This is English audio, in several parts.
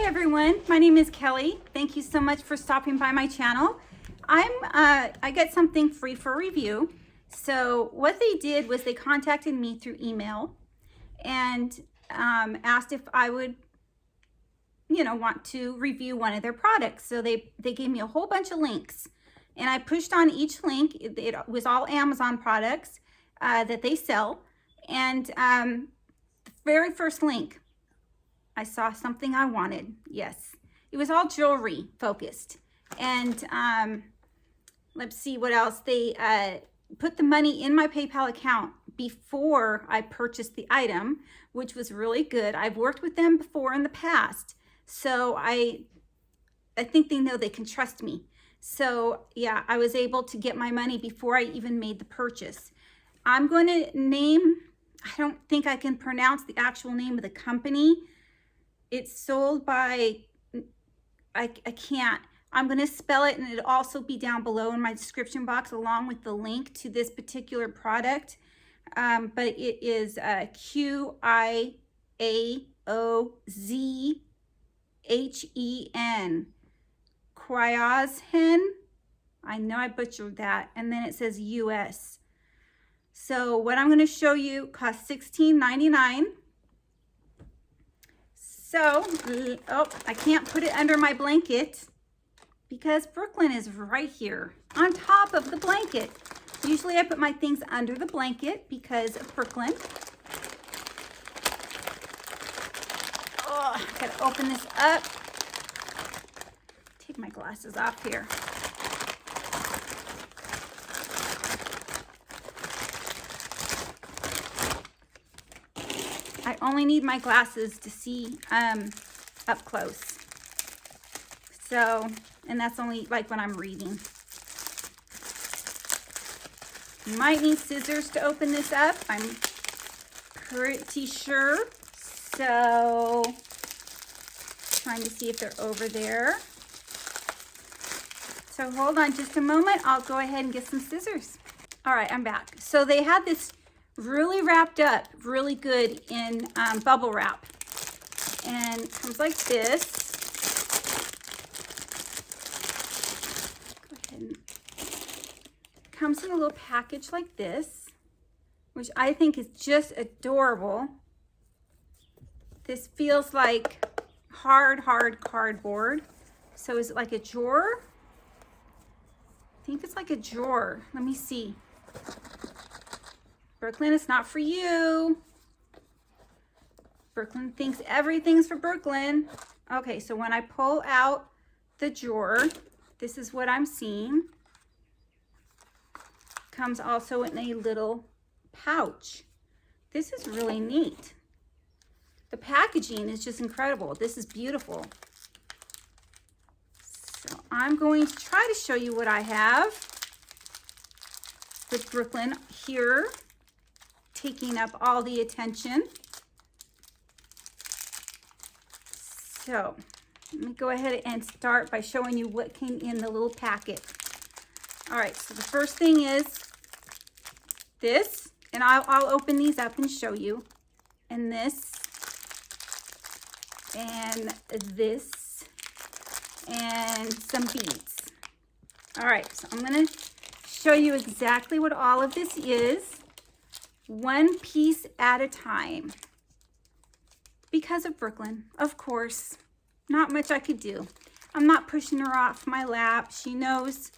everyone, my name is Kelly. Thank you so much for stopping by my channel. I get something free for review. So what they did was they contacted me through email and asked if I would, want to review one of their products. So they gave me a whole bunch of links, and I pushed on each link. It was all Amazon products that they sell. And the very first link, I saw something I wanted. Yes, it was all jewelry focused. And let's see what else. They put the money in my PayPal account before I purchased the item, which was really good. I've worked with them before in the past, so I think they know they can trust me. So yeah, I was able to get my money before I even made the purchase. I'm going to name, I don't think I can pronounce the actual name of the company. It's sold by, I can't. I'm going to spell it, and it'll also be down below in my description box along with the link to this particular product. But it is Quiozhen. Quiozhen. I know I butchered that. And then it says US. So what I'm going to show you costs $16.99. So, oh, I can't put it under my blanket because Brooklyn is right here on top of the blanket. Usually I put my things under the blanket because of Brooklyn. Oh, I gotta open this up. Take my glasses off here. I only need my glasses to see up close. So, and that's only like when I'm reading. You might need scissors to open this up, I'm pretty sure. So, trying to see if they're over there. So hold on just a moment. I'll go ahead and get some scissors. All right, I'm back. So they had this really wrapped up really good in bubble wrap, and it comes like this. Go ahead and comes in a little package like this, which I think is just adorable. This feels like hard cardboard. So is it like a drawer? I think it's like a drawer. Let me see. Brooklyn, it's not for you. Brooklyn thinks everything's for Brooklyn. Okay, so when I pull out the drawer, this is what I'm seeing. Comes also in a little pouch. This is really neat. The packaging is just incredible. This is beautiful. So I'm going to try to show you what I have with Brooklyn here, taking up all the attention. So let me go ahead and start by showing you what came in the little packet. All right, so the first thing is this, and I'll open these up and show you. And this, and this, and some beads. All right, so I'm gonna show you exactly what all of this is, one piece at a time, because of Brooklyn, of course. Not much I could do. I'm not pushing her off my lap. She knows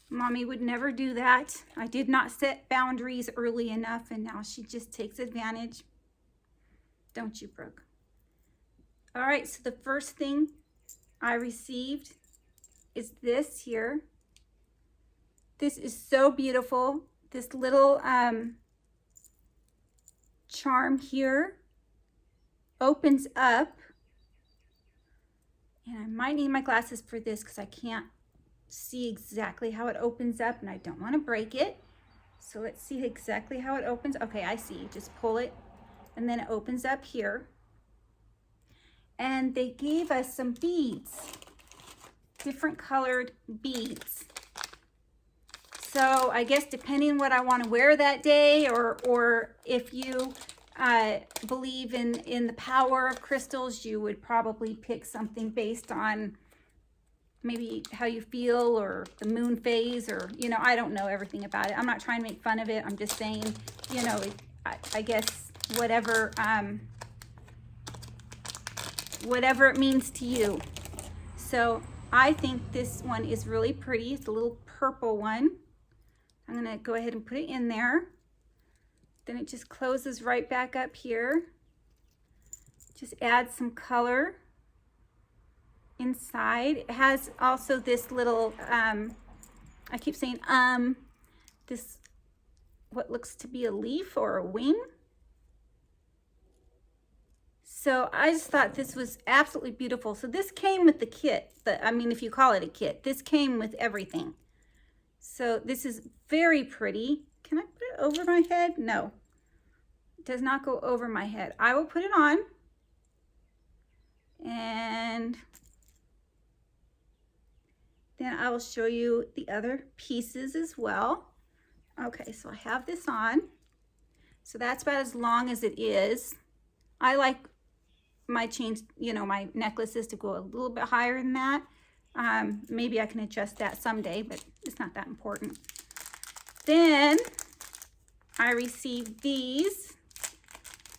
Mommy would never do that. I did not set boundaries early enough, and now she just takes advantage. Don't you, Brooke? All right, so the first thing I received is this here. This is so beautiful. This little charm here opens up, and I might need my glasses for this because I can't see exactly how it opens up, and I don't want to break it. So let's see exactly how it opens. Okay, I see. Just pull it, and then it opens up here. And they gave us some beads, different colored beads. So I guess depending what I want to wear that day, or if you believe in the power of crystals, you would probably pick something based on maybe how you feel or the moon phase, or, you know, I don't know everything about it. I'm not trying to make fun of it. I'm just saying, you know, I guess whatever it means to you. So I think this one is really pretty. It's a little purple one. I'm gonna go ahead and put it in there. Then it just closes right back up here. Just add some color inside. It has also this little, I keep saying, this, what looks to be a leaf or a wing. So I just thought this was absolutely beautiful. So this came with the kit, I mean, if you call it a kit, this came with everything. So this is very pretty. Can I put it over my head? No, it does not go over my head. I will put it on, and then I will show you the other pieces as well. Okay, so I have this on. So that's about as long as it is. I like my chains, you know, my necklaces to go a little bit higher than that. Maybe I can adjust that someday, but it's not that important. Then I received these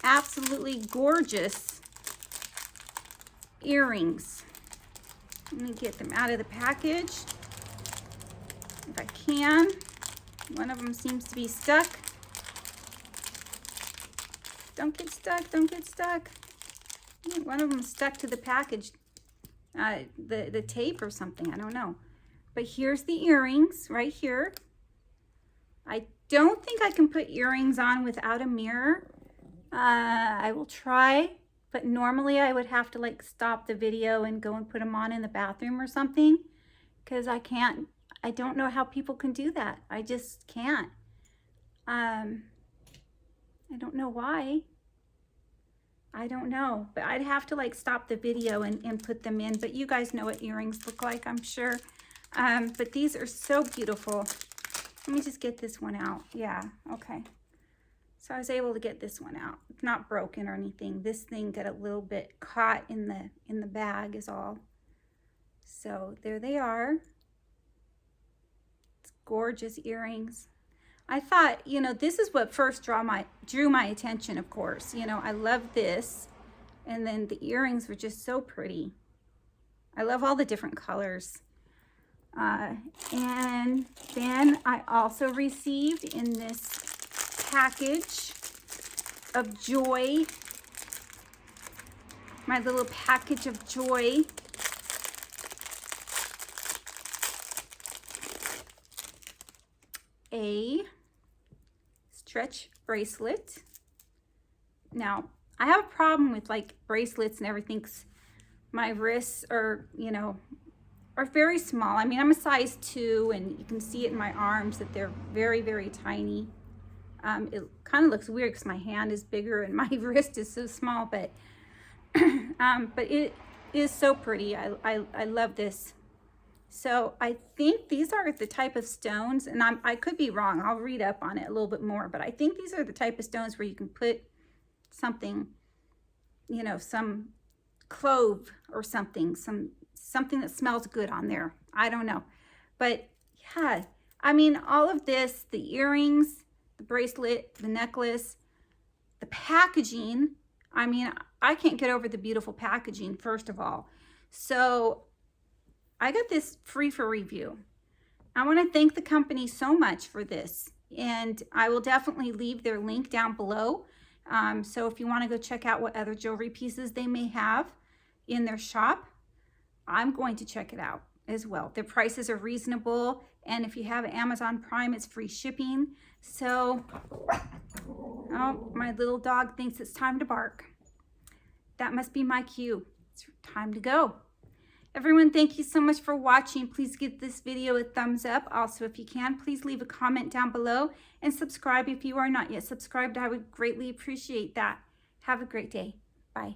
absolutely gorgeous earrings. Let me get them out of the package if I can. One of them seems to be stuck. Don't get stuck, don't get stuck. One of them stuck to the package, the tape or something, I don't know. But here's the earrings right here. I don't think I can put earrings on without a mirror. I will try, but normally I would have to like stop the video and go and put them on in the bathroom or something, because I don't know how people can do that. I just can't. I don't know why. I don't know, but I'd have to like stop the video and put them in. But you guys know what earrings look like, I'm sure. But these are so beautiful. Let me just get this one out. Yeah, okay. So I was able to get this one out. It's not broken or anything. This thing got a little bit caught in the bag is all. So there they are. It's gorgeous earrings. I thought, you know, this is what first drew my attention, of course. You know, I love this. And then the earrings were just so pretty. I love all the different colors. And then I also received in this package of joy, my little package of joy. A stretch bracelet. Now, I have a problem with like bracelets and everything. My wrists are, you know, are very small. I mean, I'm a size 2, and you can see it in my arms that they're very, very tiny. It kind of looks weird because my hand is bigger and my wrist is so small, but it is so pretty. I love this. So I think these are the type of stones, and I could be wrong. I'll read up on it a little bit more, but I think these are the type of stones where you can put something, you know, some clove or something that smells good on there. I don't know. But yeah, I mean, all of this, the earrings, the bracelet, the necklace, the packaging. I mean, I can't get over the beautiful packaging, first of all. So I got this free for review. I want to thank the company so much for this, and I will definitely leave their link down below. So if you want to go check out what other jewelry pieces they may have in their shop, I'm going to check it out as well. Their prices are reasonable, and if you have Amazon Prime, it's free shipping. So, oh, my little dog thinks it's time to bark. That must be my cue. It's time to go. Everyone, thank you so much for watching. Please give this video a thumbs up. Also, if you can, please leave a comment down below and subscribe if you are not yet subscribed. I would greatly appreciate that. Have a great day. Bye.